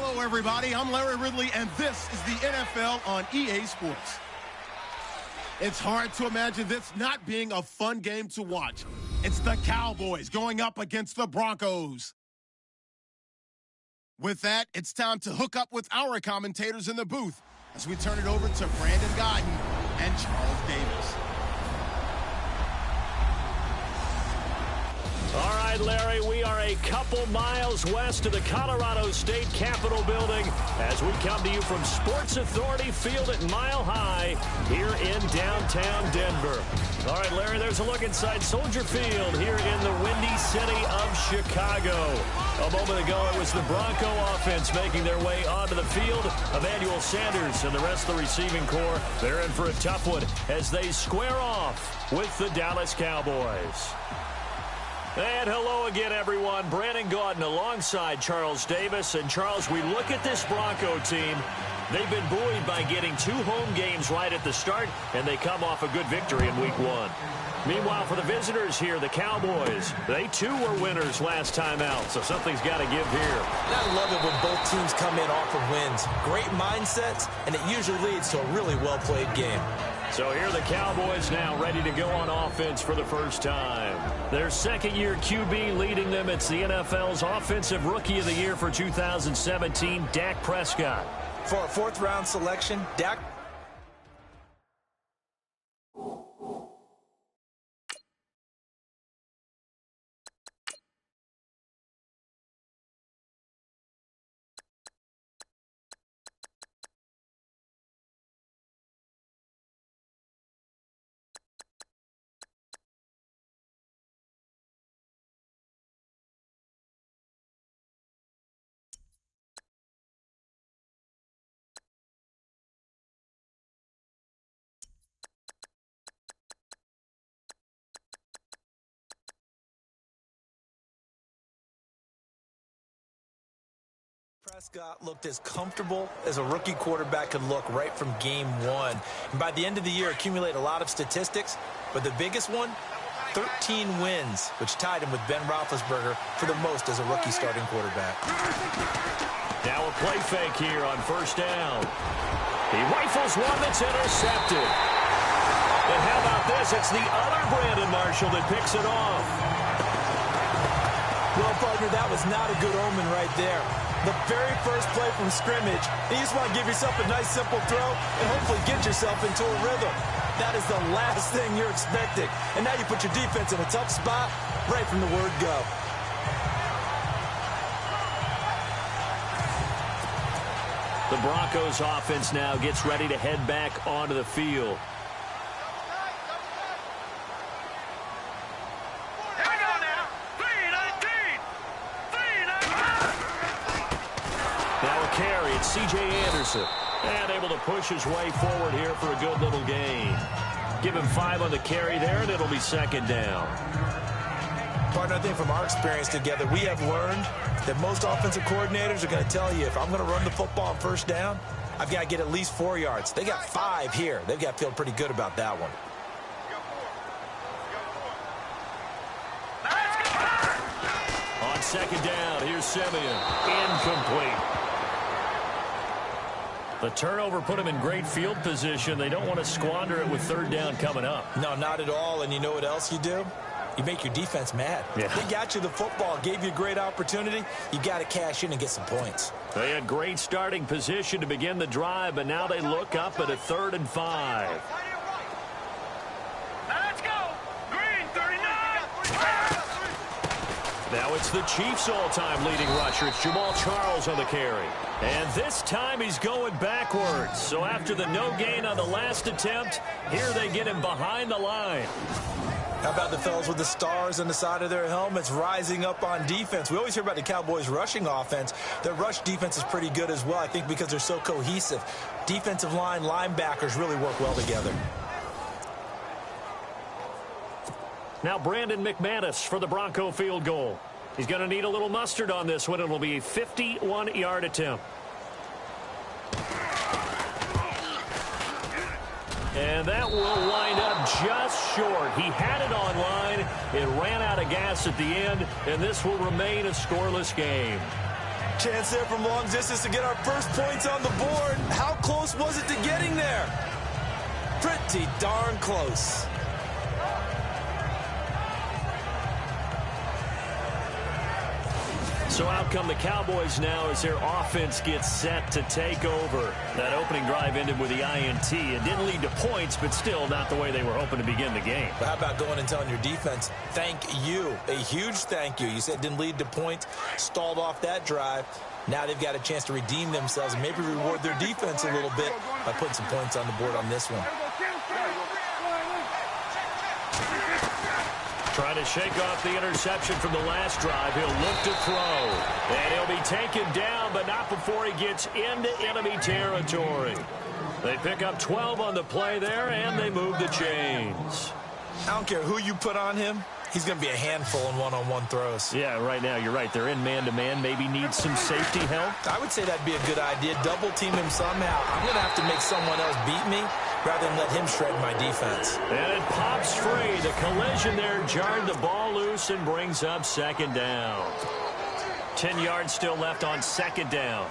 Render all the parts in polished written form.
Hello, everybody. I'm Larry Ridley, and this is the NFL on EA Sports. It's hard to imagine this not being a fun game to watch. It's the Cowboys going up against the Broncos. With that, it's time to hook up with our commentators in the booth as we turn it over to Brandon Godden and Charles Davis. All right, Larry, we are a couple miles west of the Colorado State Capitol building as we come to you from Sports Authority Field at Mile High here in downtown Denver. All right, Larry, there's a look inside Soldier Field here in the windy city of Chicago. A moment ago, it was the Bronco offense making their way onto the field. Emmanuel Sanders and the rest of the receiving corps, they're in for a tough one as they square off with the Dallas Cowboys. And hello again, everyone. Brandon Gaudin alongside Charles Davis. And, Charles, we look at this Bronco team. They've been buoyed by getting 2 home games right at the start, and they come off a good victory in Week 1. Meanwhile, for the visitors here, the Cowboys, they too were winners last time out, so something's got to give here. I love it when both teams come in off of wins. Great mindsets, and it usually leads to a really well-played game. So here are the Cowboys now ready to go on offense for the first time. Their second-year QB leading them. It's the NFL's Offensive Rookie of the Year for 2017, Dak Prescott. For a 4th-round selection, Dak... Prescott looked as comfortable as a rookie quarterback could look right from game 1. And by the end of the year, accumulated a lot of statistics. But the biggest one, 13 wins, which tied him with Ben Roethlisberger for the most as a rookie starting quarterback. Now a play fake here on first down. He rifles one that's intercepted. And how about this? It's the other Brandon Marshall that picks it off. Well, partner, that was not a good omen right there. The very first play from scrimmage, you just want to give yourself a nice, simple throw and hopefully get yourself into a rhythm. That is the last thing you're expecting. And now you put your defense in a tough spot right from the word go. The Broncos offense now gets ready to head back onto the field. C.J. Anderson, and able to push his way forward here for a good little gain. Give him 5 on the carry there, and it'll be second down. Partner, I think from our experience together, we have learned that most offensive coordinators are going to tell you, if I'm going to run the football on first down, I've got to get at least 4 yards. They got 5 here. They've got to feel pretty good about that one. On second down, here's Simeon. Incomplete. The turnover put him in great field position. They don't want to squander it with third down coming up. No, not at all. And you know what else you do? You make your defense mad. Yeah. They got you the football, gave you a great opportunity. You got to cash in and get some points. They had great starting position to begin the drive, but now they look up at a 3rd and 5. Let's go! Green, 39! Now it's the Chiefs' all-time leading rusher. It's Jamal Charles on the carry. And this time he's going backwards. So after the no gain on the last attempt, here they get him behind the line. How about the fellas with the stars on the side of their helmets rising up on defense? We always hear about the Cowboys' rushing offense. Their rush defense is pretty good as well, I think, because they're so cohesive. Defensive line, linebackers really work well together. Now Brandon McManus for the Bronco field goal. He's going to need a little mustard on this one. It'll be a 51-yard attempt. And that will wind up just short. He had it on line. It ran out of gas at the end, and this will remain a scoreless game. Chance there from long distance to get our first points on the board. How close was it to getting there? Pretty darn close. So out come the Cowboys now as their offense gets set to take over. That opening drive ended with the INT. It didn't lead to points, but still not the way they were hoping to begin the game. But how about going and telling your defense, thank you, a huge thank you. You said it didn't lead to points, stalled off that drive. Now they've got a chance to redeem themselves and maybe reward their defense a little bit by putting some points on the board on this one. Trying to shake off the interception from the last drive. He'll look to throw. And he'll be taken down, but not before he gets into enemy territory. They pick up 12 on the play there, and they move the chains. I don't care who you put on him. He's going to be a handful in one-on-one throws. Yeah, right now, you're right. They're in man-to-man. Maybe need some safety help. I would say that'd be a good idea. Double team him somehow. I'm going to have to make someone else beat me rather than let him shred my defense. And it pops free. The collision there jarred the ball loose and brings up second down. 10 yards still left on second down.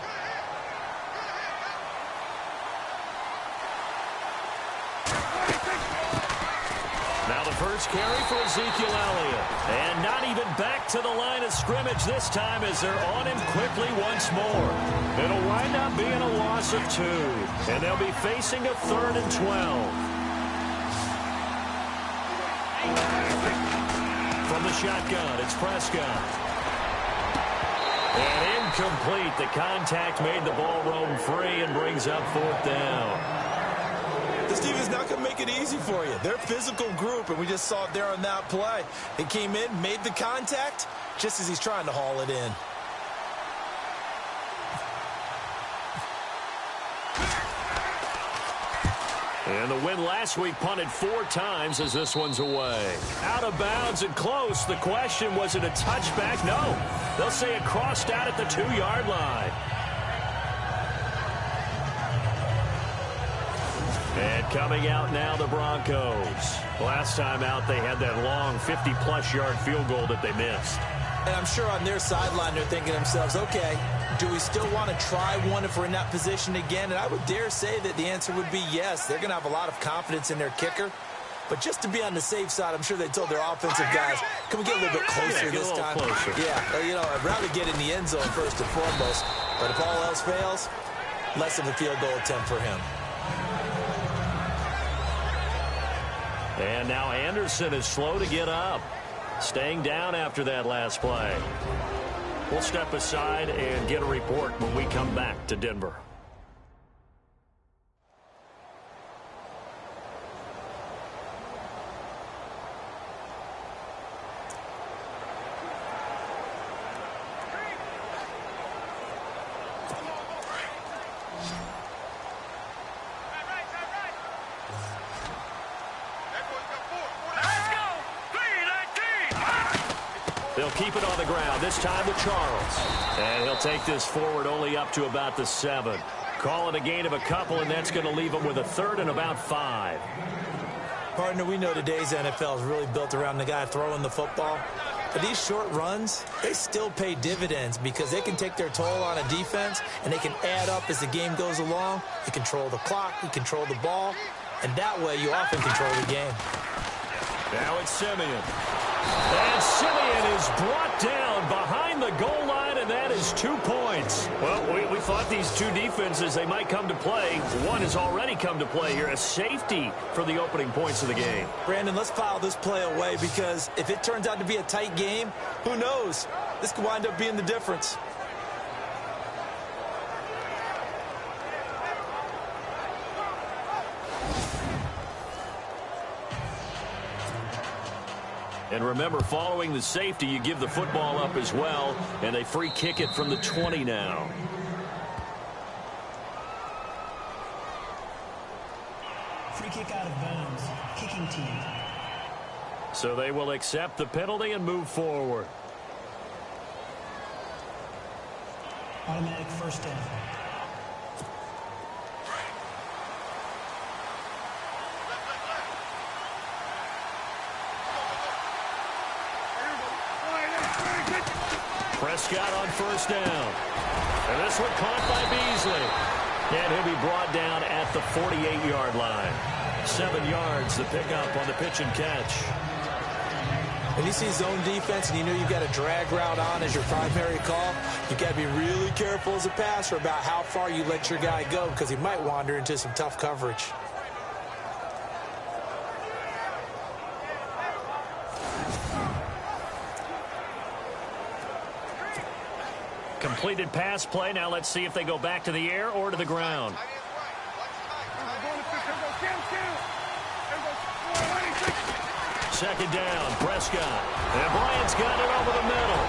Now the first carry for Ezekiel Elliott. And not even back to the line of scrimmage this time as they're on him quickly once more. It'll wind up being a loss of 2. And they'll be facing a 3rd and 12. From the shotgun, it's Prescott. And incomplete. The contact made the ball roam free and brings up 4th down. This team is not going to make it easy for you. They're a physical group, and we just saw it there on that play. They came in, made the contact, just as he's trying to haul it in. And the win last week punted 4 times as this one's away. Out of bounds and close. The question, was it a touchback? No. They'll say it crossed out at the 2-yard line. And coming out now, the Broncos. Last time out, they had that long 50-plus yard field goal that they missed. And I'm sure on their sideline, they're thinking to themselves, okay, do we still want to try one if we're in that position again? And I would dare say that the answer would be yes. They're going to have a lot of confidence in their kicker. But just to be on the safe side, I'm sure they told their offensive guys, can we get a little bit closer this time? Closer. Yeah, you know, I'd rather get in the end zone first and foremost. But if all else fails, less of a field goal attempt for him. And now Anderson is slow to get up. Staying down after that last play. We'll step aside and get a report when we come back to Denver. They'll keep it on the ground, this time with Charles. And he'll take this forward only up to about the 7. Call it a gain of a couple, and that's going to leave him with a 3rd and about 5. Partner, we know today's NFL is really built around the guy throwing the football. But these short runs, they still pay dividends because they can take their toll on a defense, and they can add up as the game goes along. You control the clock, you control the ball, and that way you often control the game. Now it's Simeon. And Simeon is brought down behind the goal line, and that is 2 points. Well, we thought these two defenses, they might come to play. One has already come to play here, a safety for the opening points of the game. Brandon, let's file this play away because if it turns out to be a tight game, who knows? This could wind up being the difference. And remember, following the safety, you give the football up as well, and they free kick it from the 20 now. Free kick out of bounds. Kicking team. So they will accept the penalty and move forward. Automatic first down. Prescott on first down. And this one caught by Beasley. And he'll be brought down at the 48-yard line. 7 yards, the pickup on the pitch and catch. When you see zone defense and you know you've got a drag route on as your primary call, you've got to be really careful as a passer about how far you let your guy go because he might wander into some tough coverage. Completed pass play. Now let's see if they go back to the air or to the ground. Second down, Prescott. And Bryant's got it over the middle.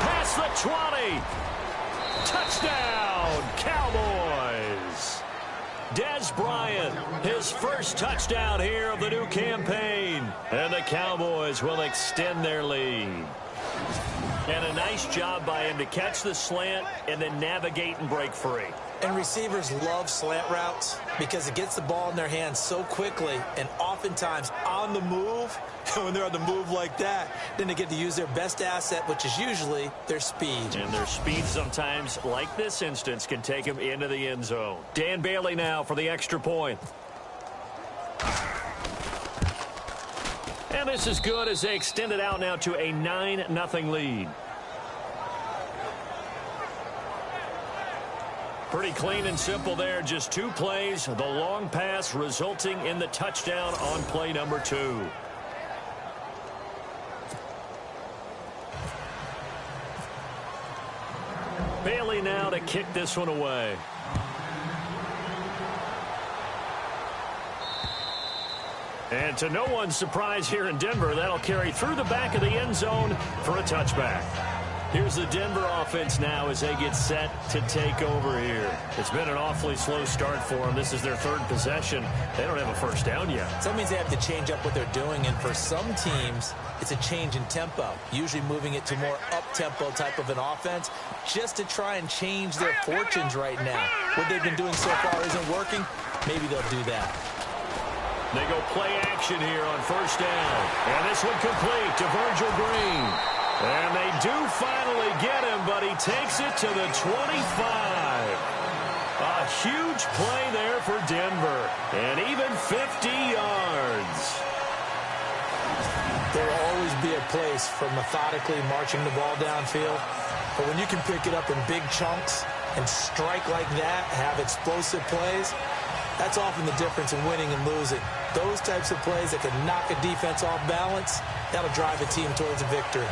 Past the 20. Touchdown, Cowboys. Dez Bryant, his first touchdown here of the new campaign. And the Cowboys will extend their lead. And a nice job by him to catch the slant and then navigate and break free. And receivers love slant routes because it gets the ball in their hands so quickly and oftentimes on the move. And when they're on the move like that, then they get to use their best asset, which is usually their speed. And their speed sometimes, like this instance, can take them into the end zone. Dan Bailey now for the extra point. And this is good as they extend it out now to a 9-0 lead. Pretty clean and simple there. Just 2 plays. The long pass resulting in the touchdown on play number 2. Bailey now to kick this one away. And to no one's surprise here in Denver, that'll carry through the back of the end zone for a touchback. Here's the Denver offense now as they get set to take over here. It's been an awfully slow start for them. This is their 3rd possession. They don't have a first down yet. So that means they have to change up what they're doing, and for some teams, it's a change in tempo, usually moving it to more up-tempo type of an offense just to try and change their fortunes right now. What they've been doing so far isn't working. Maybe they'll do that. They go play action here on first down. And this one complete to Virgil Green. And they do finally get him, but he takes it to the 25. A huge play there for Denver. And even 50 yards. There will always be a place for methodically marching the ball downfield. But when you can pick it up in big chunks and strike like that, have explosive plays, that's often the difference in winning and losing. Those types of plays that can knock a defense off balance, that'll drive a team towards a victory.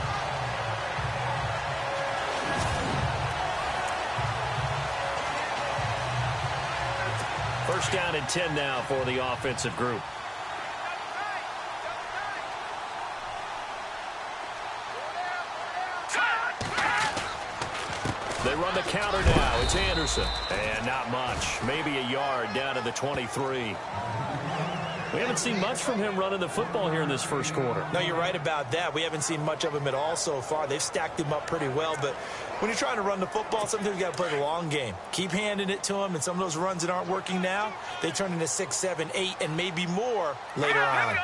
First down and 10 now for the offensive group. They run the counter now. It's Anderson. And not much. Maybe a yard down to the 23. We haven't seen much from him running the football here in this first quarter. No, you're right about that. We haven't seen much of him at all so far. They've stacked him up pretty well, but when you're trying to run the football, sometimes you got to play the long game. Keep handing it to him, and some of those runs that aren't working now, they turn into 6, 7, 8, and maybe more later on.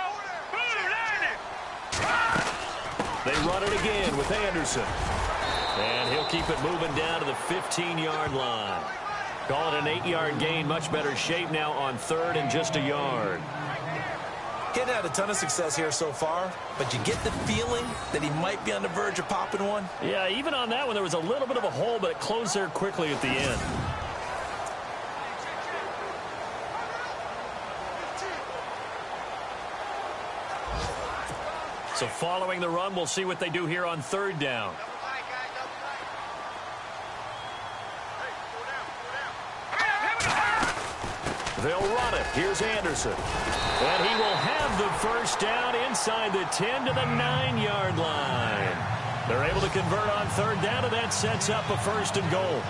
They run it again with Anderson. And he'll keep it moving down to the 15-yard line. Call it an 8-yard gain. Much better shape now on 3rd and just a yard. Getting had a ton of success here so far, but you get the feeling that he might be on the verge of popping one. Yeah, even on that one, there was a little bit of a hole, but it closed there quickly at the end. So following the run, we'll see what they do here on 3rd down. They'll run it. Here's Anderson. And he will have the first down inside the 10 to the 9-yard line. They're able to convert on 3rd down, and that sets up a 1st and goal.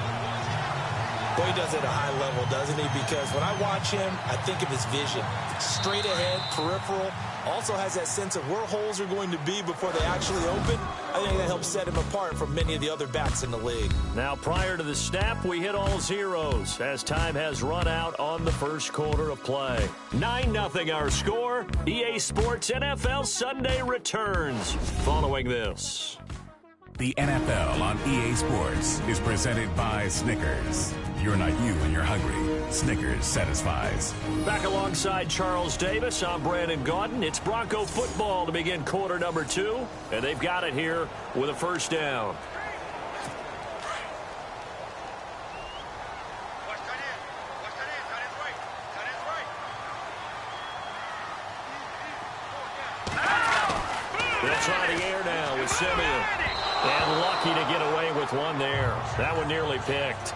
Boy, he does it at a high level, doesn't he? Because when I watch him, I think of his vision. Straight ahead, peripheral. Also has that sense of where holes are going to be before they actually open. I think that helps set him apart from many of the other backs in the league. Now, prior to the snap, we hit all zeros as time has run out on the first quarter of play. 9-0 our score. EA Sports NFL Sunday returns following this. The NFL on EA Sports is presented by Snickers. You're not you when you're hungry. Snickers satisfies. Back alongside Charles Davis, I'm Brandon Gaudin. It's Bronco football to begin quarter number 2, and they've got it here with a first down. They'll try the air now with Simeon. And lucky to get away with one there. That one nearly picked.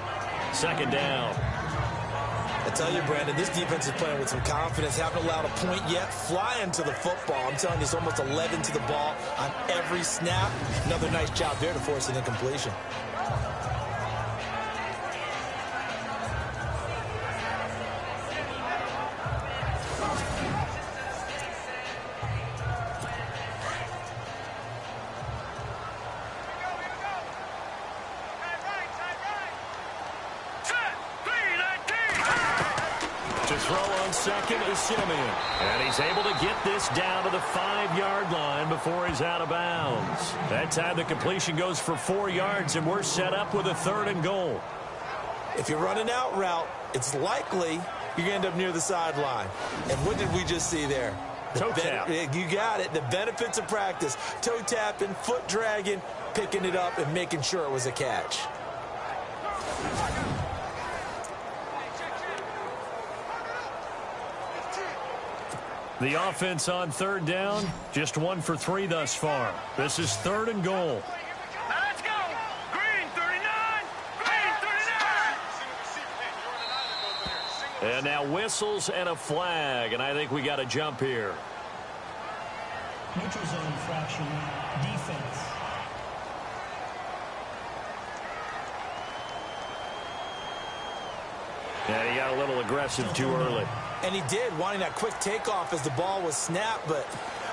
Second down. I tell you, Brandon, this defense is playing with some confidence. Haven't allowed a point yet. Flying to the football. I'm telling you, it's almost 11 to the ball on every snap. Another nice job there to force an incompletion. Second is Simeon, and he's able to get this down to the 5-yard line before he's out of bounds. That time the completion goes for 4 yards, and we're set up with a 3rd and goal. If you're running out route, it's likely you're going to end up near the sideline. And what did we just see there? Toe tap. You got it. The benefits of practice. Toe tapping, foot dragging, picking it up, and making sure it was a catch. The offense on 3rd down, just 1 for 3 thus far. This is 3rd and goal. Now let's go. Green 39. Green 39. And now whistles and a flag, and I think we got a jump here. Neutral zone infraction. Defense. Yeah, he got a little aggressive too early. And he did, wanting that quick takeoff as the ball was snapped. But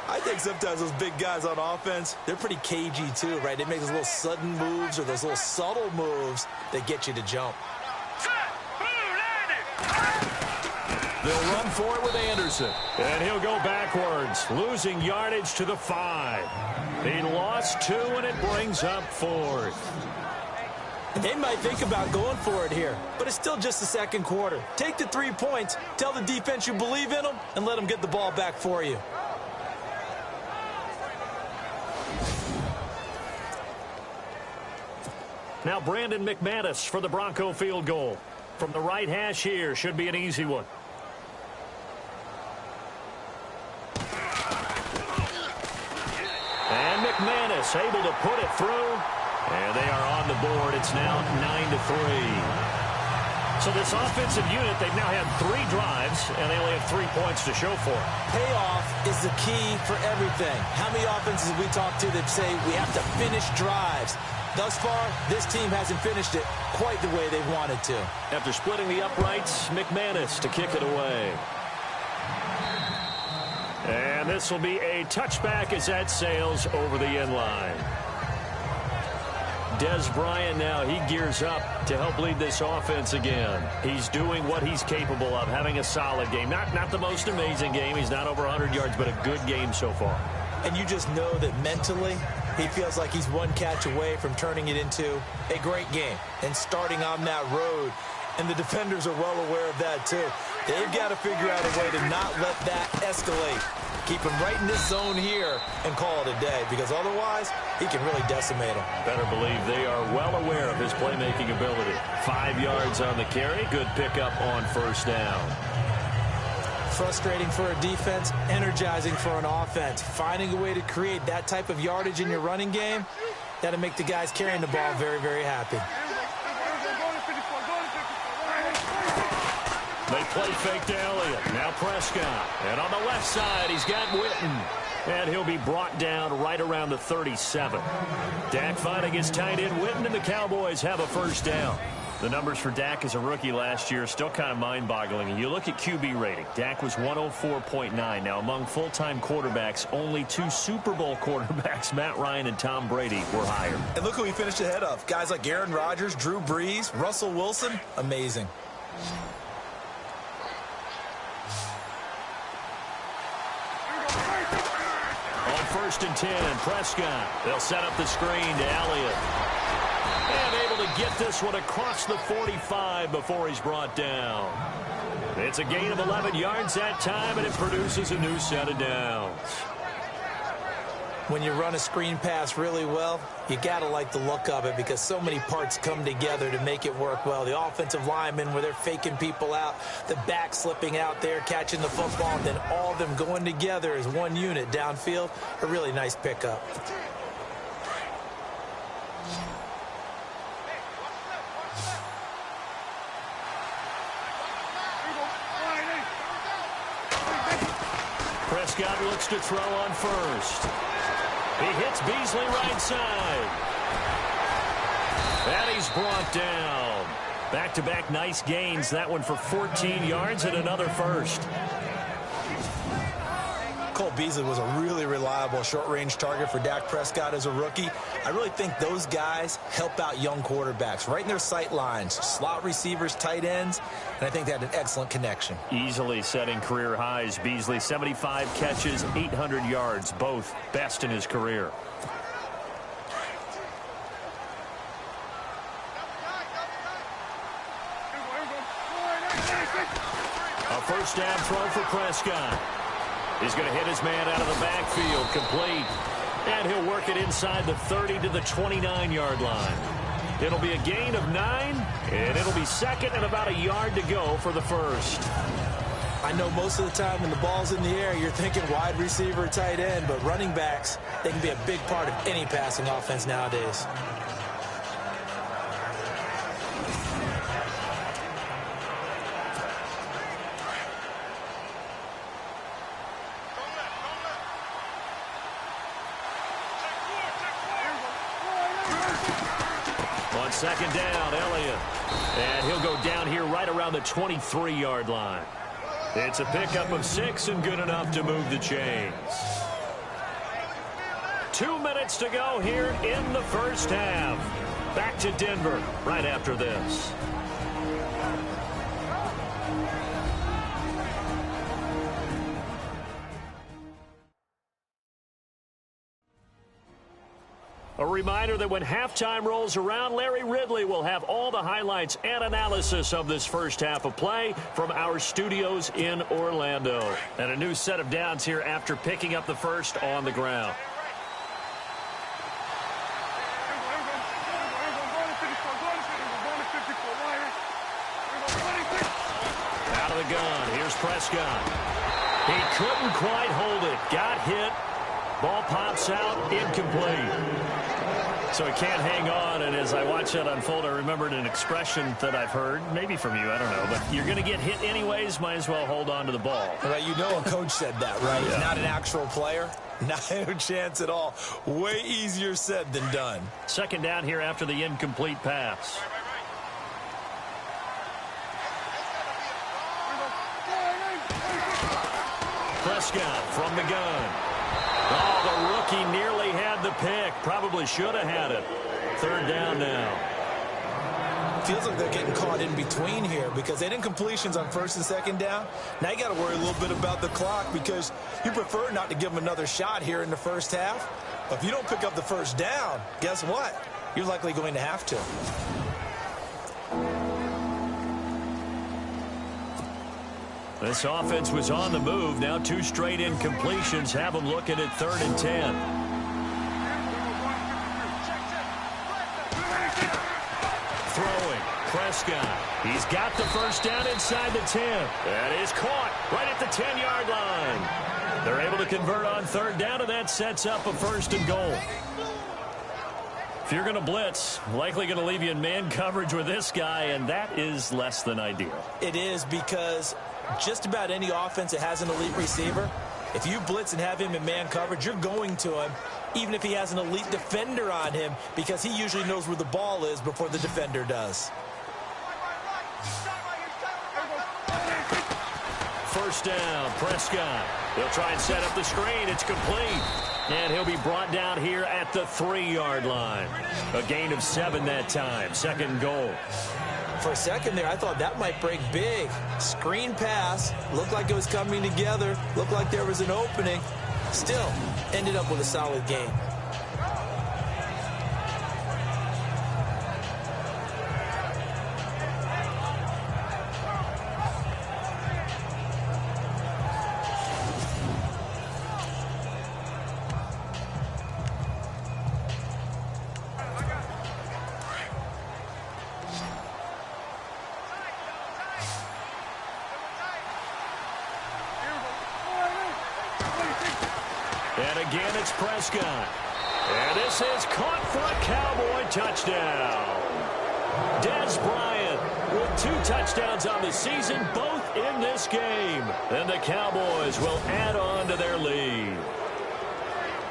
I think sometimes those big guys on offense, they're pretty cagey too, right? They make those little sudden moves or those little subtle moves that get you to jump. They'll run for it with Anderson. And he'll go backwards, losing yardage to the 5. He lost 2, and it brings up 4th. They might think about going for it here, but it's still just the second quarter. Take the 3 points, tell the defense you believe in them, and let them get the ball back for you. Now Brandon McManus for the Bronco field goal. From the right hash here, should be an easy one. And McManus able to put it through. And they are on the board. It's now 9-3. So this offensive unit, they've now had 3 drives, and they only have 3 points to show for it. Payoff is the key for everything. How many offenses have we talked to that say we have to finish drives? Thus far, this team hasn't finished it quite the way they wanted to. After splitting the uprights, McManus to kick it away. And this will be a touchback as that sails over the end line. Des Bryant now, he gears up to help lead this offense again. He's doing what he's capable of, having a solid game. Not the most amazing game. He's not over 100 yards, but a good game so far. And you just know that mentally, he feels like he's one catch away from turning it into a great game and starting on that road. And the defenders are well aware of that, too. They've got to figure out a way to not let that escalate. Keep him right in this zone here and call it a day, because otherwise he can really decimate him. Better believe they are well aware of his playmaking ability. 5 yards on the carry. Good pickup on first down. Frustrating for a defense, energizing for an offense. Finding a way to create that type of yardage in your running game, that'll make the guys carrying the ball very, very happy. They play fake to Elliott. Now Prescott. And on the left side, he's got Witten. And he'll be brought down right around the 37. Dak fighting his tight end Witten, and the Cowboys have a first down. The numbers for Dak as a rookie last year are still kind of mind-boggling. And you look at QB rating. Dak was 104.9. Now, among full-time quarterbacks, only 2 Super Bowl quarterbacks, Matt Ryan and Tom Brady, were higher. And look who he finished ahead of. Guys like Aaron Rodgers, Drew Brees, Russell Wilson. Amazing. first and 10. Prescott. They'll set up the screen to Elliott. And able to get this one across the 45 before he's brought down. It's a gain of 11 yards that time, and it produces a new set of downs. When you run a screen pass really well, you got to like the look of it because so many parts come together to make it work well. The offensive linemen, where they're faking people out, the back slipping out there, catching the football, and then all of them going together as one unit downfield. A really nice pickup. Prescott looks to throw on first. He hits Beasley right side. And he's brought down. Back-to-back nice gains. That one for 14 yards and another first. Cole Beasley was a really reliable short-range target for Dak Prescott as a rookie. I really think those guys help out young quarterbacks right in their sight lines, slot receivers, tight ends, and I think they had an excellent connection. Easily setting career highs. Beasley, 75 catches, 800 yards, both best in his career. A first down throw for Prescott. He's going to hit his man out of the backfield, complete. And he'll work it inside the 30 to the 29-yard line. It'll be a gain of 9, and it'll be second and about a yard to go for the first. I know most of the time when the ball's in the air, you're thinking wide receiver, tight end, but running backs, they can be a big part of any passing offense nowadays. On second down, Elliott. And he'll go down here right around the 23-yard line. It's a pickup of 6 and good enough to move the chains. 2 minutes to go here in the first half. Back to Denver right after this. A reminder that when halftime rolls around, Larry Ridley will have all the highlights and analysis of this first half of play from our studios in Orlando. And a new set of downs here after picking up the first on the ground. Out of the gun, here's Prescott. He couldn't quite hold it. Got hit. Ball pops out, incomplete. So he can't hang on, and as I watch that unfold, I remembered an expression that I've heard, maybe from you, I don't know, but you're going to get hit anyways, might as well hold on to the ball. Well, you know a coach said that, right? Yeah. Not an actual player. Not a chance at all. Way easier said than done. Second down here after the incomplete pass. Prescott from the gun. Oh, the rookie nearly had the pick. Probably should have had it. Third down now. Feels like they're getting caught in between here because they didn't completions on first and second down. Now you got to worry a little bit about the clock because you prefer not to give them another shot here in the first half. But if you don't pick up the first down, guess what? You're likely going to have to. This offense was on the move. Now 2 straight incompletions have them looking at 3rd and 10. Throwing. Prescott. He's got the first down inside the 10. That is caught right at the 10-yard line. They're able to convert on 3rd down, and that sets up a 1st and goal. If you're going to blitz, likely going to leave you in man coverage with this guy, and that is less than ideal. It is because just about any offense that has an elite receiver, if you blitz and have him in man coverage, you're going to him, even if he has an elite defender on him, because he usually knows where the ball is before the defender does. First down, Prescott. He'll try and set up the screen. It's complete. And he'll be brought down here at the 3-yard line. A gain of 7 that time. 2nd and goal. For a second there, I thought that might break big. Screen pass. Looked like it was coming together. Looked like there was an opening. Still, ended up with a solid game. And again, it's Prescott. And this is caught for a Cowboy touchdown. Des Bryant with 2 touchdowns on the season, both in this game. And the Cowboys will add on to their lead.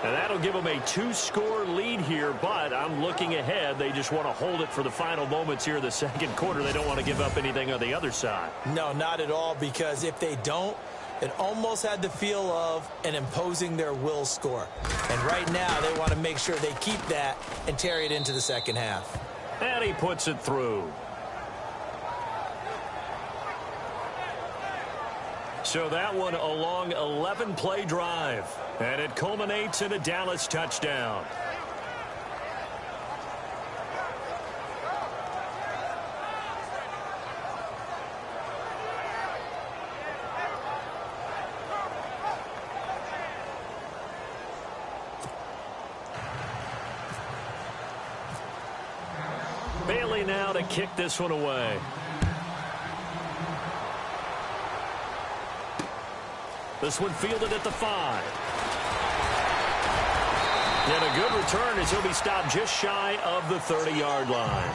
And that'll give them a 2-score lead here, but I'm looking ahead. They just want to hold it for the final moments here in the second quarter. They don't want to give up anything on the other side. No, not at all, because if they don't, it almost had the feel of an imposing their will score. And right now, they want to make sure they keep that and carry it into the second half. And he puts it through. So that one a long 11-play drive. And it culminates in a Dallas touchdown. Bailey now to kick this one away. This one fielded at the 5. And a good return as he'll be stopped just shy of the 30-yard line.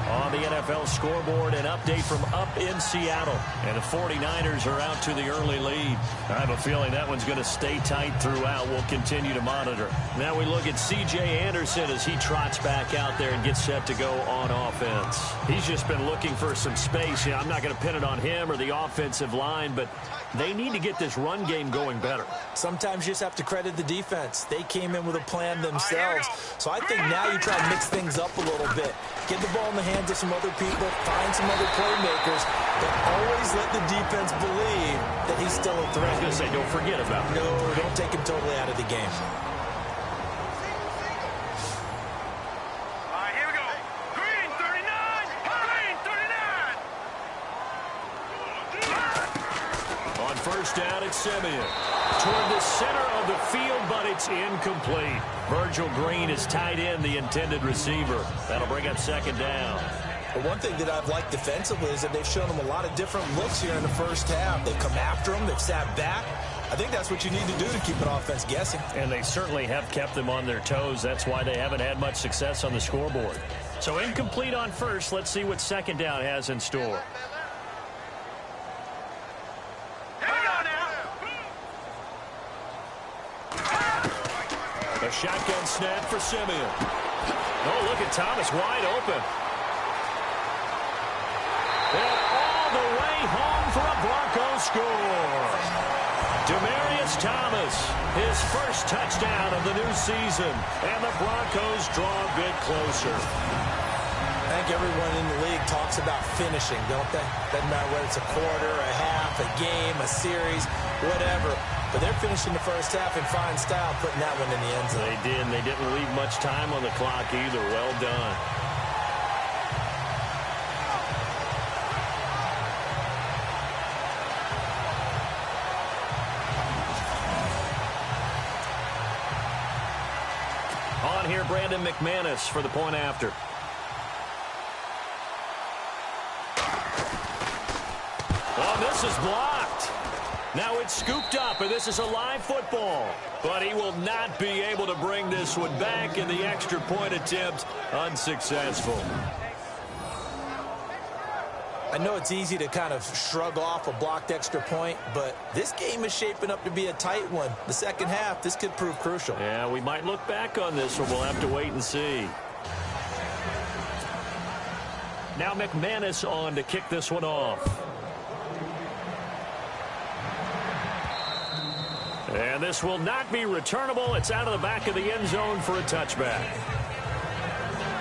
On the NFL scoreboard, an update from up in Seattle. And the 49ers are out to the early lead. I have a feeling that one's going to stay tight throughout. We'll continue to monitor. Now we look at C.J. Anderson as he trots back out there and gets set to go on offense. He's just been looking for some space. I'm not going to pin it on him or the offensive line, but they need to get this run game going better. Sometimes you just have to credit the defense. They came in with a plan themselves. So I think now you try to mix things up a little bit. Get the ball in the hands of some other people, find some other playmakers, but always let the defense believe that he's still a threat. I was going to say, don't forget about him. No, don't take him totally out of the game. All right, here we go. Green 39. Green 39. On first down, it's Simeon. Toward the center of the field, but it's incomplete. Virgil Green is tied in, the intended receiver. That'll bring up second down. But one thing that I've liked defensively is that they've shown them a lot of different looks here in the first half. They've come after them. They've sat back. I think that's what you need to do to keep an offense guessing. And they certainly have kept them on their toes. That's why they haven't had much success on the scoreboard. So incomplete on first. Let's see what second down has in store. A shotgun snap for Simeon. Oh, look at Thomas wide open. And all the way home for a Broncos score. Demaryius Thomas, his first touchdown of the new season. And the Broncos draw a bit closer. I think everyone in the league talks about finishing, don't they? Doesn't matter whether it's a quarter, a half, a game, a series, whatever. But they're finishing the first half in fine style, putting that one in the end zone. They did, and they didn't leave much time on the clock either. Well done. On here, Brandon McManus for the point after. Oh, this is blocked. Now it's scooped up, and this is a live football. But he will not be able to bring this one back, and the extra point attempt unsuccessful. I know it's easy to kind of shrug off a blocked extra point, but this game is shaping up to be a tight one. The second half, this could prove crucial. Yeah, we might look back on this one. We'll have to wait and see. Now McManus on to kick this one off. And this will not be returnable. It's out of the back of the end zone for a touchback.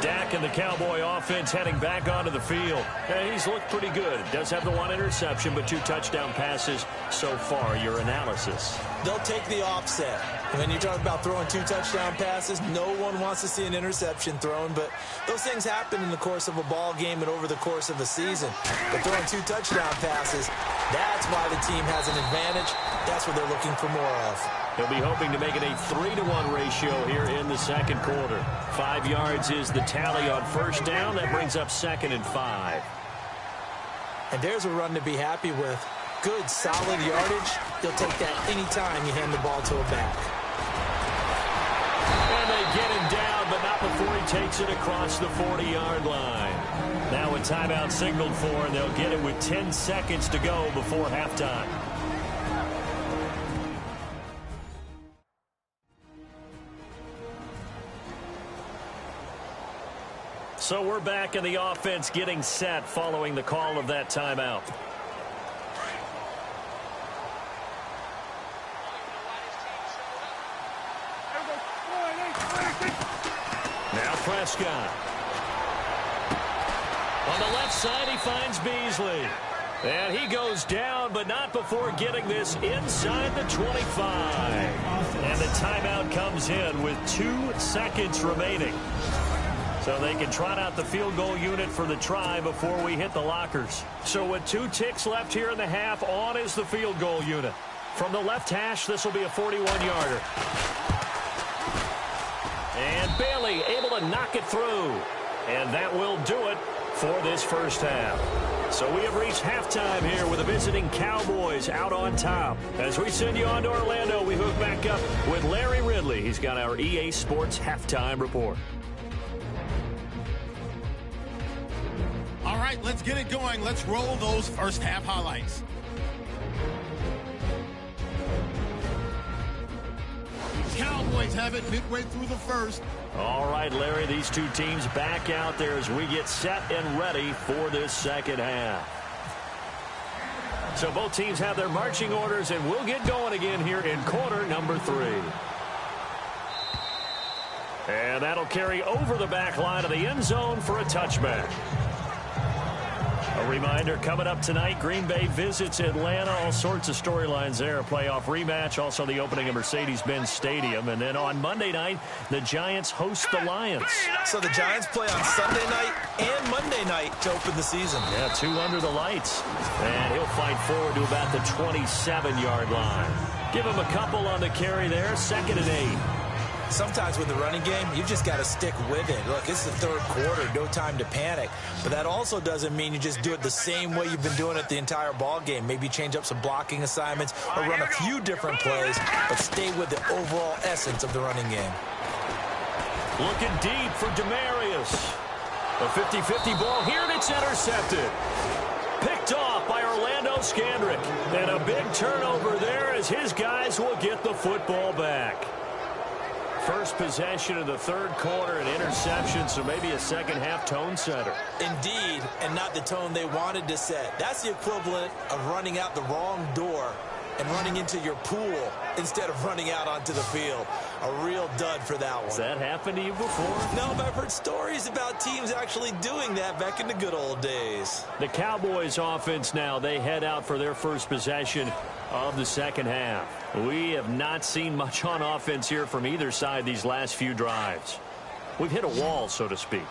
Dak and the Cowboy offense heading back onto the field. He's looked pretty good. Does have the 1 interception, but 2 touchdown passes so far. Your analysis? They'll take the offset. When you talk about throwing 2 touchdown passes, no one wants to see an interception thrown, but those things happen in the course of a ball game and over the course of a season. But throwing 2 touchdown passes, that's why the team has an advantage. That's what they're looking for more of. He'll be hoping to make it a 3-to-1 ratio here in the second quarter. 5 yards is the tally on first down. That brings up 2nd and 5. And there's a run to be happy with. Good, solid yardage. You'll take that any time you hand the ball to a back. And they get him down, but not before he takes it across the 40-yard line. Now a timeout signaled for, and they'll get it with 10 seconds to go before halftime. So we're back in the offense getting set following the call of that timeout. Now Prescott. On the left side, he finds Beasley. And he goes down, but not before getting this inside the 25. And the timeout comes in with 2 seconds remaining. So they can trot out the field goal unit for the try before we hit the lockers. So with 2 ticks left here in the half, on is the field goal unit. From the left hash, this will be a 41-yarder. And Bailey able to knock it through. And that will do it for this first half. So we have reached halftime here with the visiting Cowboys out on top. As we send you on to Orlando, we hook back up with Larry Ridley. He's got our EA Sports halftime report. All right, let's get it going. Let's roll those first half highlights. Cowboys have it midway through the first. All right, Larry, these 2 teams back out there as we get set and ready for this second half. So both teams have their marching orders, and we'll get going again here in quarter number 3. And that'll carry over the back line of the end zone for a touchback. A reminder, coming up tonight, Green Bay visits Atlanta. All sorts of storylines there. A playoff rematch, also the opening of Mercedes-Benz Stadium. And then on Monday night, the Giants host the Lions. So the Giants play on Sunday night and Monday night to open the season. Yeah, 2 under the lights. And he'll fight forward to about the 27-yard line. Give him a couple on the carry there, 2nd and 8. Sometimes with the running game, you just got to stick with it. Look, it's the third quarter, no time to panic. But that also doesn't mean you just do it the same way you've been doing it the entire ball game. Maybe change up some blocking assignments or run a few different plays, but stay with the overall essence of the running game. Looking deep for Demarius. A 50-50 ball here, and it's intercepted. Picked off by Orlando Scandrick. And a big turnover there as his guys will get the football back. First possession of the third quarter, an interception, so maybe a second-half tone setter. Indeed, and not the tone they wanted to set. That's the equivalent of running out the wrong door and running into your pool instead of running out onto the field. A real dud for that one. Has that happened to you before? No, but I've heard stories about teams actually doing that back in the good old days. The Cowboys offense now, they head out for their first possession of the second half. We have not seen much on offense here from either side these last few drives. We've hit a wall, so to speak.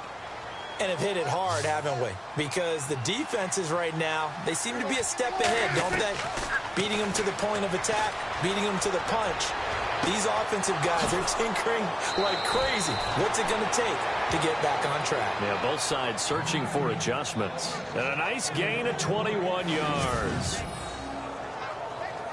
And have hit it hard, haven't we? Because the defenses right now, they seem to be a step ahead, don't they? Beating them to the point of attack, beating them to the punch. These offensive guys are tinkering like crazy. What's it going to take to get back on track? Yeah, both sides searching for adjustments. And a nice gain of 21 yards.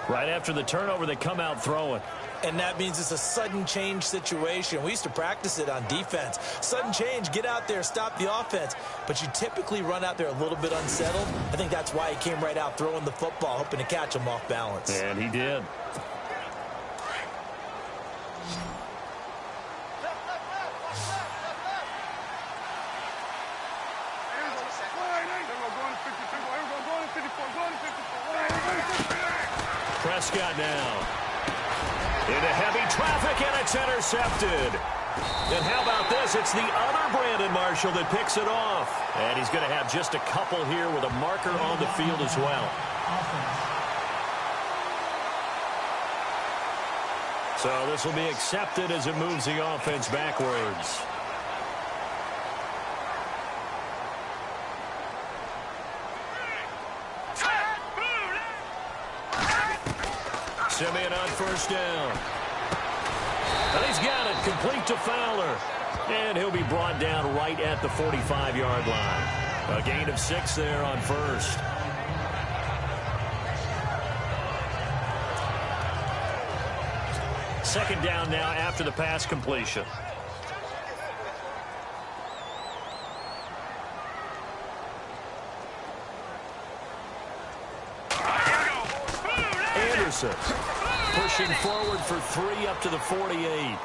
Right after the turnover, they come out throwing. And that means it's a sudden change situation. We used to practice it on defense. Sudden change, get out there, stop the offense. But you typically run out there a little bit unsettled. I think that's why he came right out throwing the football, hoping to catch him off balance. And he did. Prescott now. Into heavy traffic, and it's intercepted. And how about this? It's the other Brandon Marshall that picks it off. And he's going to have just a couple here with a marker on the field as well. So this will be accepted as it moves the offense backwards. Simeon on first down. And he's got it complete to Fowler. And he'll be brought down right at the 45-yard line. A gain of 6 there on first. Second down now after the pass completion. Anderson pushing forward for 3 up to the 48.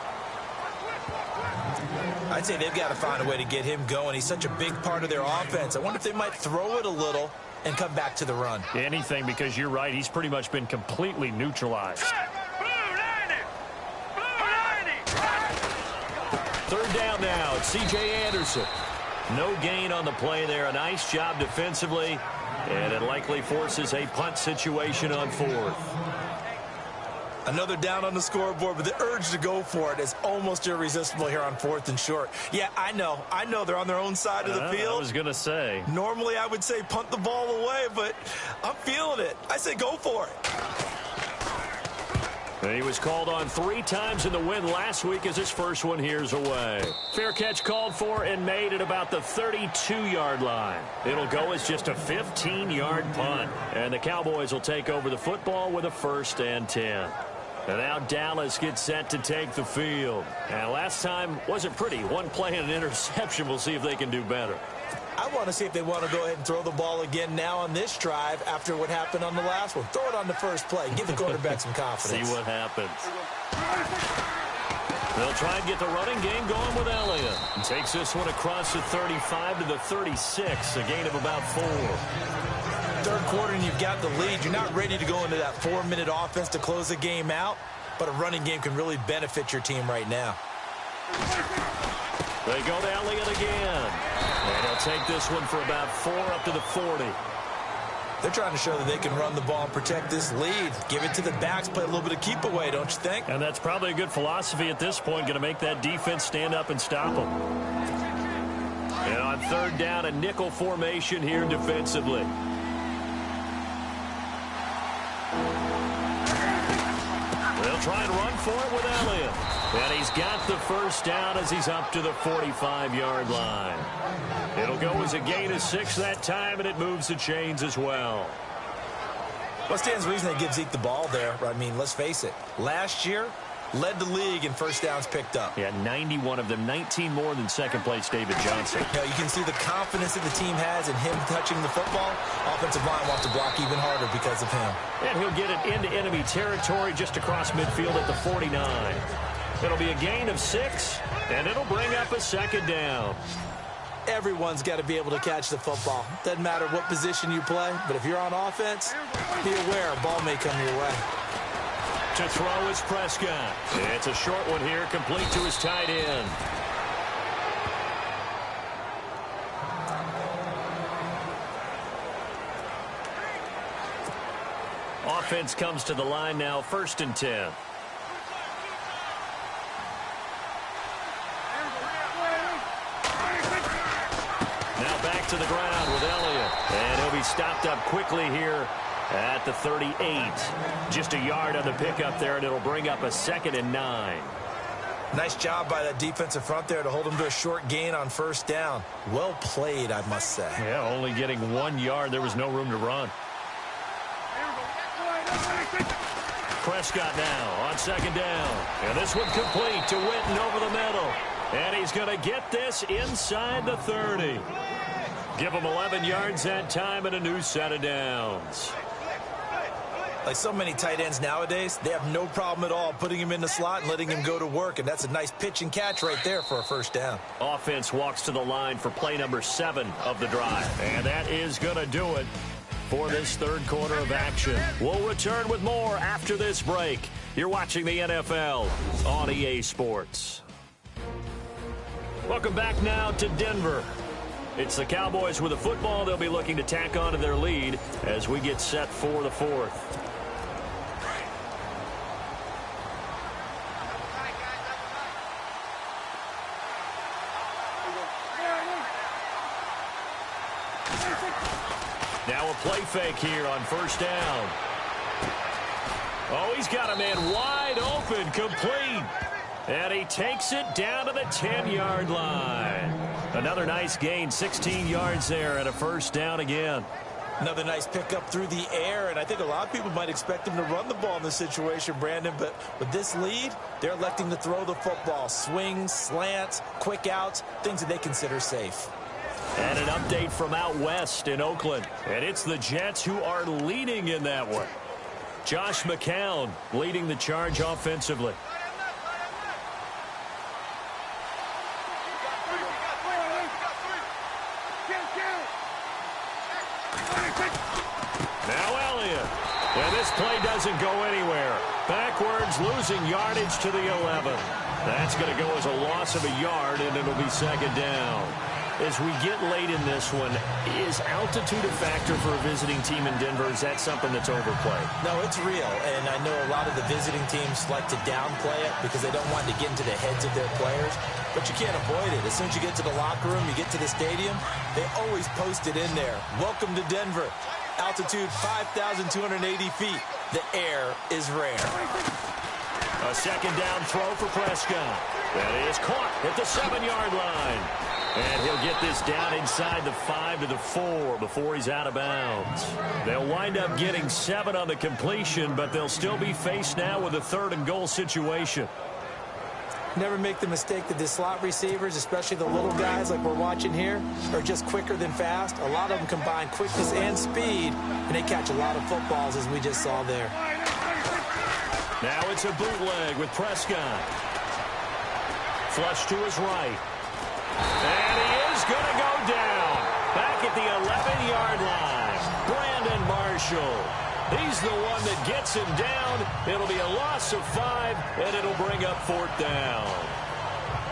I'd say they've got to find a way to get him going. He's such a big part of their offense. I wonder if they might throw it a little and come back to the run. Anything, because you're right. He's pretty much been completely neutralized. Third down now. It's C.J. Anderson. No gain on the play there. A nice job defensively. And it likely forces a punt situation on 4th. Another down on the scoreboard, but the urge to go for it is almost irresistible here on 4th and short. Yeah, I know they're on their own side of the field. I was going to say. Normally I would say punt the ball away, but I'm feeling it. I say go for it. And he was called on 3 times in the win last week as his first one here's away. Fair catch called for and made at about the 32-yard line. It'll go as just a 15-yard punt. And the Cowboys will take over the football with a 1st and 10. And now Dallas gets set to take the field. And last time wasn't pretty. One play and an interception. We'll see if they can do better. I want to see if they want to go ahead and throw the ball again now on this drive after what happened on the last one. Throw it on the first play. Give the quarterback some confidence. See what happens. They'll try and get the running game going with Elliott. And takes this one across the 35 to the 36. A gain of about 4. Third quarter and you've got the lead. You're not ready to go into that 4-minute offense to close the game out, but a running game can really benefit your team right now. They go to Elliott again. And he'll take this one for about 4 up to the 40. They're trying to show that they can run the ball and protect this lead. Give it to the backs, play a little bit of keep away, don't you think? And that's probably a good philosophy at this point, going to make that defense stand up and stop them. And on third down, a nickel formation here defensively. They'll try and run for it with Elliott. And he's got the first down as he's up to the 45-yard line. It'll go as a gain of 6 that time, and it moves the chains as well. What stands to reason they give Zeke the ball there? I mean, let's face it. Last year, led the league in first downs picked up. Yeah, 91 of them, 19 more than second-place David Johnson. You can see the confidence that the team has in him touching the football. Offensive line wants to block even harder because of him. And he'll get it into enemy territory just across midfield at the 49. It'll be a gain of 6, and it'll bring up a second down. Everyone's got to be able to catch the football. Doesn't matter what position you play, but if you're on offense, be aware a ball may come your way. To throw is Prescott. It's a short one here, complete to his tight end. Offense comes to the line now, 1st and 10. Now back to the ground with Elliott. And he'll be stopped up quickly here at the 38. Just a yard on the pickup there, and it'll bring up a 2nd and 9. Nice job by that defensive front there to hold him to a short gain on first down. Well played, I must say. Yeah, only getting 1 yard. There was no room to run. Prescott now on 2nd down. And this one complete to Witten over the middle. And he's going to get this inside the 30. Give him 11 yards that time and a new set of downs. Like so many tight ends nowadays, they have no problem at all putting him in the slot and letting him go to work. And that's a nice pitch and catch right there for a first down. Offense walks to the line for play number 7 of the drive. And that is going to do it for this third quarter of action. We'll return with more after this break. You're watching the NFL on EA Sports. Welcome back now to Denver. It's the Cowboys with the football. They'll be looking to tack on to their lead as we get set for the fourth. Now a play fake here on first down. Oh, he's got a man wide open, complete. And he takes it down to the 10-yard line. Another nice gain, 16 yards there and a first down again. Another nice pickup through the air, and I think a lot of people might expect him to run the ball in this situation, Brandon, but with this lead, they're electing to throw the football. Swings, slants, quick outs, things that they consider safe. And an update from out west in Oakland, and it's the Jets who are leading in that one. Josh McCown leading the charge offensively. Now Elliott. And this play doesn't go anywhere. Backwards, losing yardage to the 11. That's going to go as a loss of a yard, and it'll be second down. As we get late in this one, is altitude a factor for a visiting team in Denver? Is that something that's overplayed? No, it's real, and I know a lot of the visiting teams like to downplay it because they don't want to get into the heads of their players, but you can't avoid it. As soon as you get to the locker room, you get to the stadium, they always post it in there. Welcome to Denver. Altitude 5,280 feet. The air is rare. A second down throw for Prescott. That is caught at the 7-yard line. And he'll get this down inside the 5 to the 4 before he's out of bounds. They'll wind up getting 7 on the completion, but they'll still be faced now with a 3rd and goal situation. Never make the mistake that the slot receivers, especially the little guys like we're watching here, are just quicker than fast. A lot of them combine quickness and speed, and they catch a lot of footballs, as we just saw there. Now it's a bootleg with Prescott. Flush to his right. And he is going to go down. Back at the 11-yard line. Brandon Marshall. He's the one that gets him down. It'll be a loss of 5, and it'll bring up 4th down.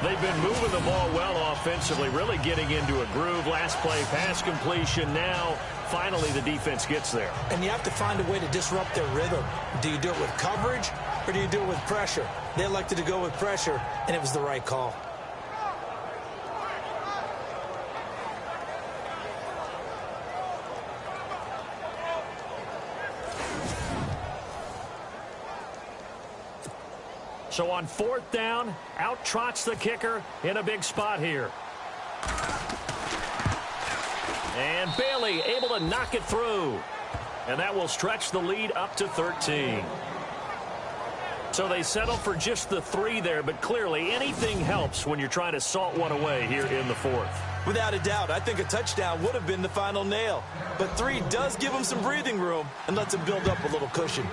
They've been moving the ball well offensively, really getting into a groove. Last play, pass completion. Now, finally, the defense gets there. And you have to find a way to disrupt their rhythm. Do you do it with coverage, or do you do it with pressure? They elected to go with pressure, and it was the right call. So on 4th down, out trots the kicker in a big spot here. And Bailey able to knock it through. And that will stretch the lead up to 13. So they settle for just the 3 there, but clearly anything helps when you're trying to salt one away here in the 4th. Without a doubt, I think a touchdown would have been the final nail. But 3 does give them some breathing room and lets them build up a little cushion.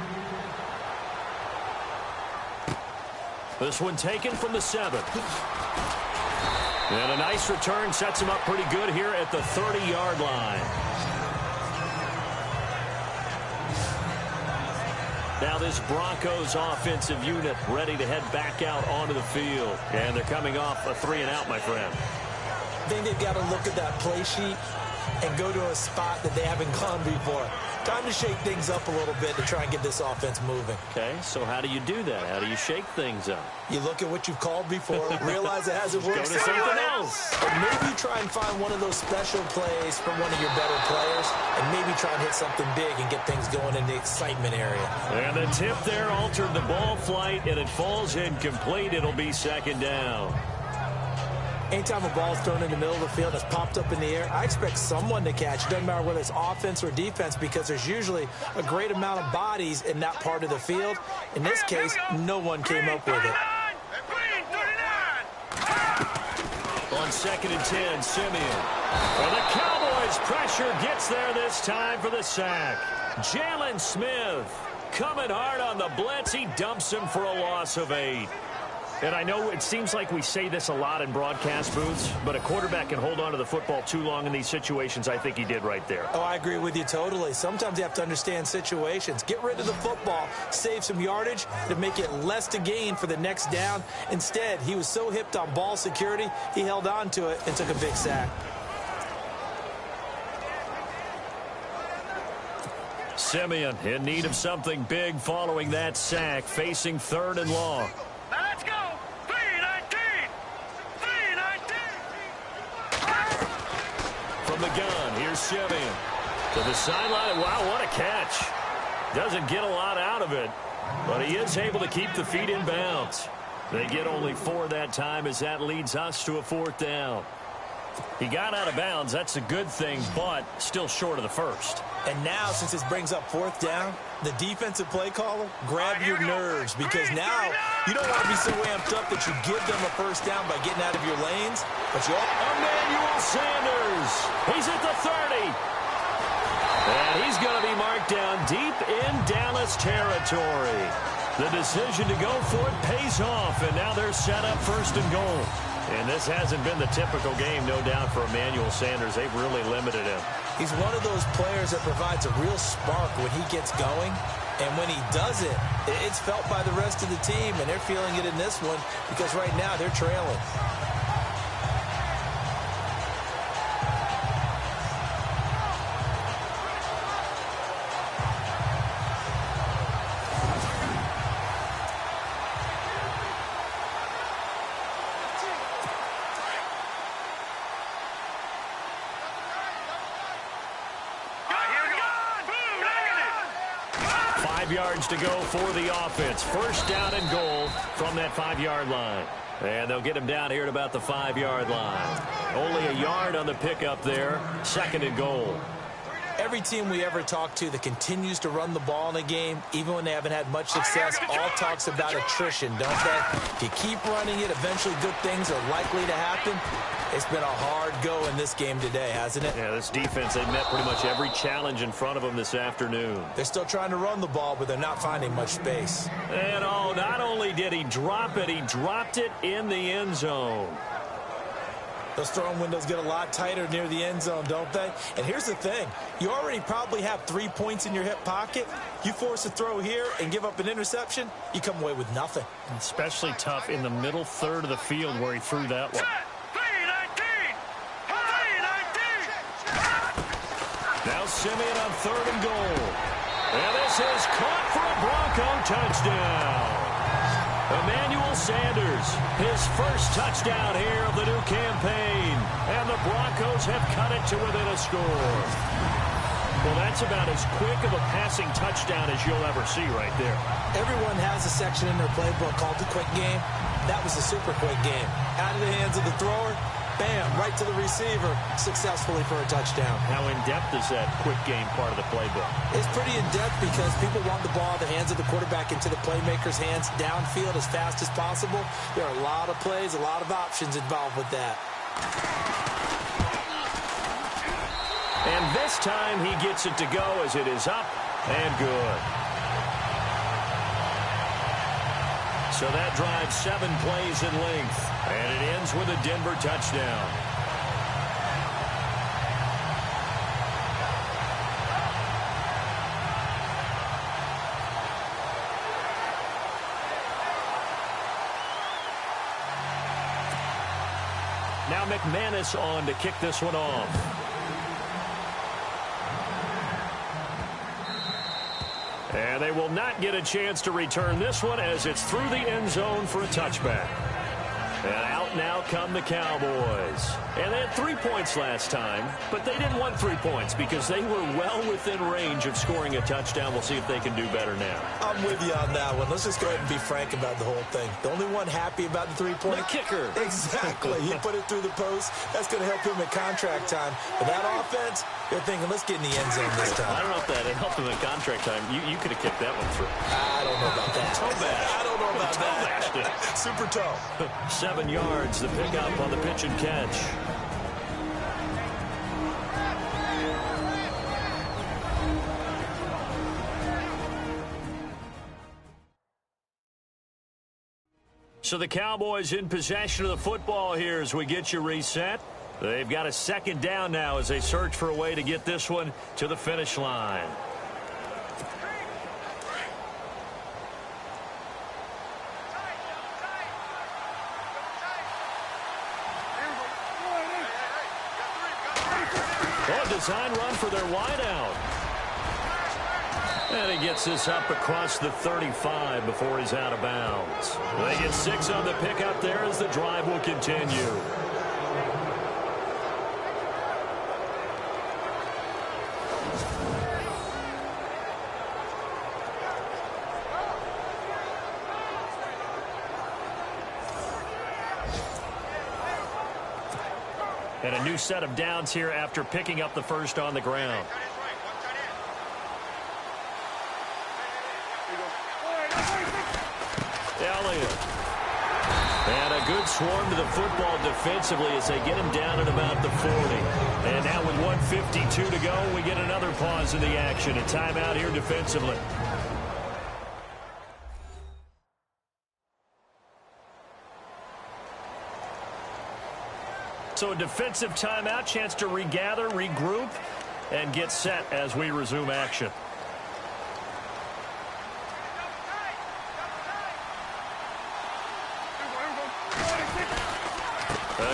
This one taken from the 7. And a nice return sets him up pretty good here at the 30-yard line. Now this Broncos offensive unit ready to head back out onto the field. And they're coming off a 3-and-out, my friend. I think they've got to look at that play sheet and go to a spot that they haven't gone before. Time to shake things up a little bit to try and get this offense moving. Okay, so how do you do that? How do you shake things up? You look at what you've called before, realize it hasn't worked. Go to something else. Or maybe try and find one of those special plays from one of your better players, and maybe try and hit something big and get things going in the excitement area. And the tip there altered the ball flight, and it falls incomplete. It'll be second down. Anytime a ball is thrown in the middle of the field that's popped up in the air, I expect someone to catch. It doesn't matter whether it's offense or defense because there's usually a great amount of bodies in that part of the field. In this case, no one came up with it. On 2nd and 10, Simeon. Well, the Cowboys pressure gets there this time for the sack. Jalen Smith coming hard on the blitz. He dumps him for a loss of 8. And I know it seems like we say this a lot in broadcast booths, but a quarterback can hold on to the football too long in these situations. I think he did right there. Oh, I agree with you totally. Sometimes you have to understand situations. Get rid of the football, save some yardage to make it less to gain for the next down. Instead, he was so hipped on ball security, he held on to it and took a big sack. Simeon in need of something big following that sack, facing 3rd and long. Let's go. 3-19. 3-19. From the gun, here's Simeon. To the sideline. Wow, what a catch. Doesn't get a lot out of it, but he is able to keep the feet in bounds. They get only 4 that time as that leads us to a 4th down. He got out of bounds. That's a good thing, but still short of the first. And now, since this brings up 4th down, the defensive play caller, grab your nerves, because now you don't want to be so amped up that you give them a first down by getting out of your lanes. But you Emmanuel Sanders. He's at the 30. And he's going to be marked down deep in Dallas territory. The decision to go for it pays off, and now they're set up 1st and goal. And this hasn't been the typical game, no doubt, for Emmanuel Sanders. They've really limited him. He's one of those players that provides a real spark when he gets going. And when he does it, it's felt by the rest of the team, and they're feeling it in this one because right now they're trailing. Yards to go for the offense. 1st down and goal from that 5-yard line. And they'll get him down here at about the 5-yard line. Only a yard on the pickup there. 2nd and goal. Every team we ever talk to that continues to run the ball in a game, even when they haven't had much success, all talks about attrition, don't they? If you keep running it, eventually good things are likely to happen. It's been a hard go in this game today, hasn't it? Yeah, this defense, they've met pretty much every challenge in front of them this afternoon. They're still trying to run the ball, but they're not finding much space. And not only did he drop it, he dropped it in the end zone. Those throwing windows get a lot tighter near the end zone, don't they? And here's the thing. You already probably have 3 points in your hip pocket. You force a throw here and give up an interception, you come away with nothing. Especially tough in the middle 3rd of the field where he threw that one. 3-19. 3-19. Now Simeon on 3rd and goal. And this is caught for a Bronco touchdown. Emmanuel Sanders, his first touchdown here of the new campaign. And the Broncos have cut it to within a score. Well, that's about as quick of a passing touchdown as you'll ever see right there. Everyone has a section in their playbook called the quick game. That was a super quick game. Out of the hands of the thrower, bam, right to the receiver, successfully for a touchdown. How in-depth is that quick game part of the playbook? It's pretty in-depth because people want the ball in the hands of the quarterback into the playmaker's hands downfield as fast as possible. There are a lot of plays, a lot of options involved with that. And this time he gets it to go as it is up and good. So that drives 7 plays in length. And it ends with a Denver touchdown. Now McManus on to kick this one off. And they will not get a chance to return this one as it's through the end zone for a touchback. And out now come the Cowboys. And they had 3 points last time, but they didn't want 3 points because they were well within range of scoring a touchdown. We'll see if they can do better now. I'm with you on that one. Let's just go ahead and be frank about the whole thing. The only one happy about the 3-point? The kicker. Exactly. He put it through the post. That's going to help him at contract time. But that offense, they're thinking, let's get in the end zone this time. I don't know if that helped him at contract time. You could have kicked that one through. I don't know about that. Toe bash. I don't know about Toe bashed that. it. Super toe. 7 yards, the pickup on the pitch and catch. So the Cowboys in possession of the football here as we get you reset. They've got a second down now as they search for a way to get this one to the finish line. Oh, design run for their wideout. And he gets this up across the 35 before he's out of bounds. They get 6 on the pickup there as the drive will continue. And a new set of downs here after picking up the first on the ground. Elliott. And a good swarm to the football defensively as they get him down at about the 40. And now with 1:52 to go, we get another pause in the action. A timeout here defensively. So a defensive timeout, chance to regather, regroup, and get set as we resume action.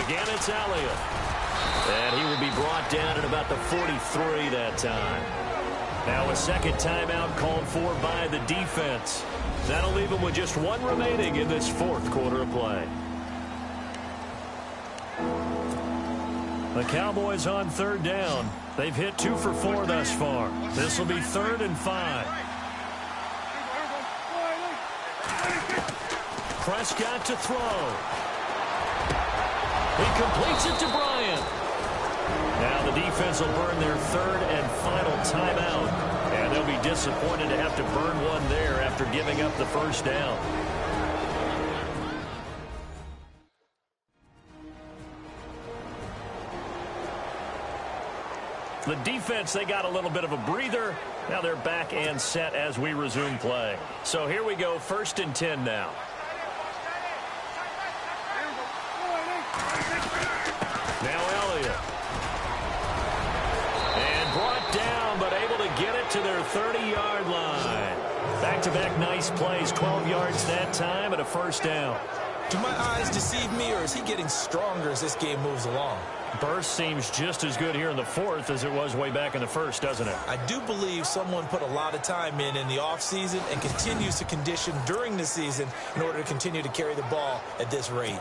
Again, it's Elliott. And he will be brought down at about the 43 that time. Now a second timeout called for by the defense. That'll leave him with just 1 remaining in this 4th quarter of play. The Cowboys on 3rd down. They've hit 2 for 4 thus far. This will be 3rd and 5. Prescott to throw. He completes it to Bryant. Now the defense will burn their 3rd and final timeout. And they'll be disappointed to have to burn one there after giving up the first down. The defense, they got a little bit of a breather. Now they're back and set as we resume play. So here we go, 1st and 10 now. Now Elliott. And brought down, but able to get it to their 30-yard line. Back-to-back nice plays, 12 yards that time and a first down. Do my eyes deceive me, or is he getting stronger as this game moves along? Burst seems just as good here in the 4th as it was way back in the 1st, doesn't it? I do believe someone put a lot of time in the offseason and continues to condition during the season in order to continue to carry the ball at this rate.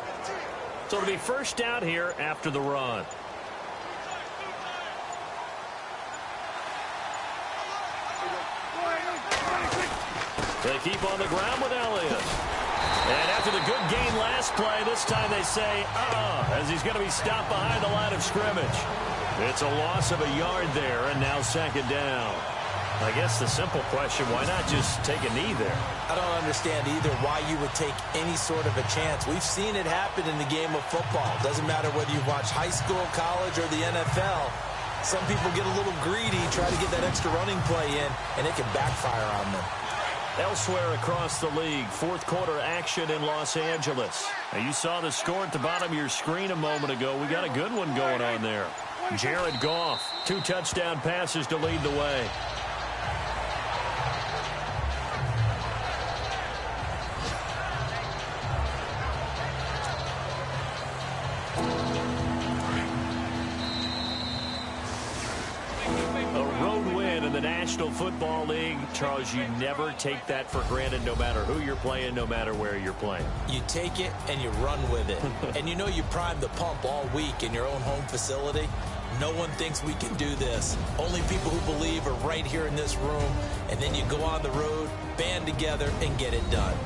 So it'll be first down here after the run. They keep on the ground with Elliott. And after the good gain last play, this time they say, as he's going to be stopped behind the line of scrimmage. It's a loss of a yard there, and now 2nd down. I guess the simple question, why not just take a knee there? I don't understand either why you would take any sort of a chance. We've seen it happen in the game of football. Doesn't matter whether you watch high school, college, or the NFL. Some people get a little greedy, try to get that extra running play in, and it can backfire on them. Elsewhere across the league, 4th quarter action in Los Angeles. Now, you saw the score at the bottom of your screen a moment ago. We got a good one going on there. Jared Goff, 2 touchdown passes to lead the way. National Football League, Charles, you never take that for granted no matter who you're playing, no matter where you're playing. You take it and you run with it. And you know you prime the pump all week in your own home facility. No one thinks we can do this. Only people who believe are right here in this room. And then you go on the road, band together, and get it done.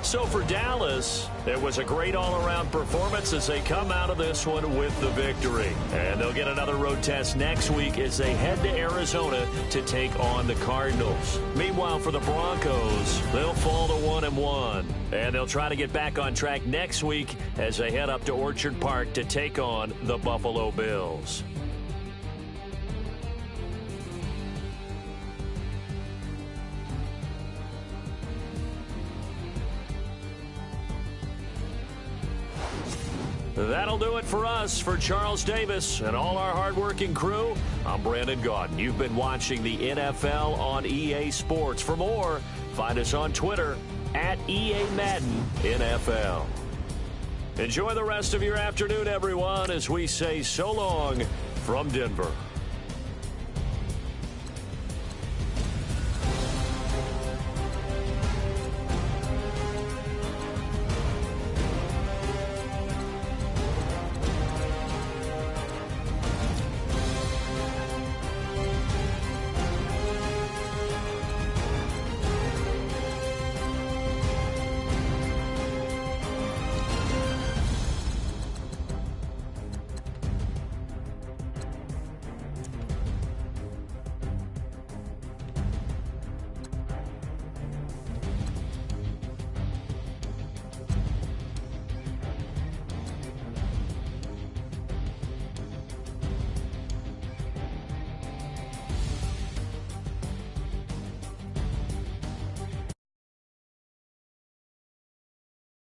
So for Dallas, it was a great all-around performance as they come out of this one with the victory. And they'll get another road test next week as they head to Arizona to take on the Cardinals. Meanwhile, for the Broncos, they'll fall to 1-1. And they'll try to get back on track next week as they head up to Orchard Park to take on the Buffalo Bills. That'll do it for us. For Charles Davis and all our hardworking crew, I'm Brandon Gaudin. You've been watching the NFL on EA Sports. For more, find us on Twitter at EA Madden NFL. Enjoy the rest of your afternoon, everyone, as we say so long from Denver.